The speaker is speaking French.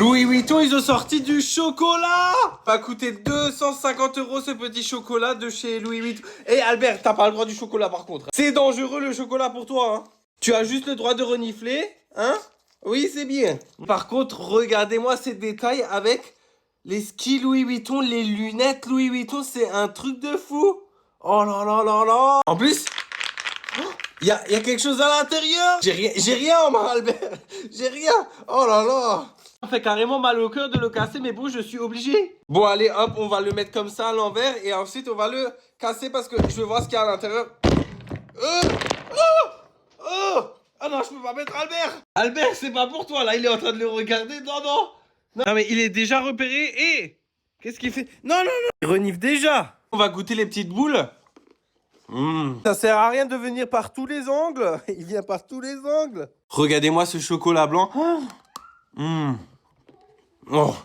Louis Vuitton, ils ont sorti du chocolat. Va coûter 250 € ce petit chocolat de chez Louis Vuitton. Et Albert, t'as pas le droit du chocolat par contre. C'est dangereux le chocolat pour toi, hein. Tu as juste le droit de renifler, hein. Oui, c'est bien. Par contre, regardez-moi ces détails avec les skis Louis Vuitton, les lunettes Louis Vuitton, c'est un truc de fou. Oh là là là là. En plus, il y a quelque chose à l'intérieur. J'ai rien, moi, Albert. J'ai rien. Oh là là. Ça fait carrément mal au cœur de le casser, mais bon, je suis obligé. Bon, allez, hop, on va le mettre comme ça à l'envers et ensuite on va le casser parce que je veux voir ce qu'il y a à l'intérieur. Oh! Ah non, je peux pas mettre Albert. Albert, c'est pas pour toi, là, il est en train de le regarder. Non, non. Non, mais il est déjà repéré et... Qu'est-ce qu'il fait? Non, non, non. Il renifle déjà. On va goûter les petites boules. Ça sert à rien de venir par tous les angles. Il vient par tous les angles. Regardez-moi ce chocolat blanc. Oh.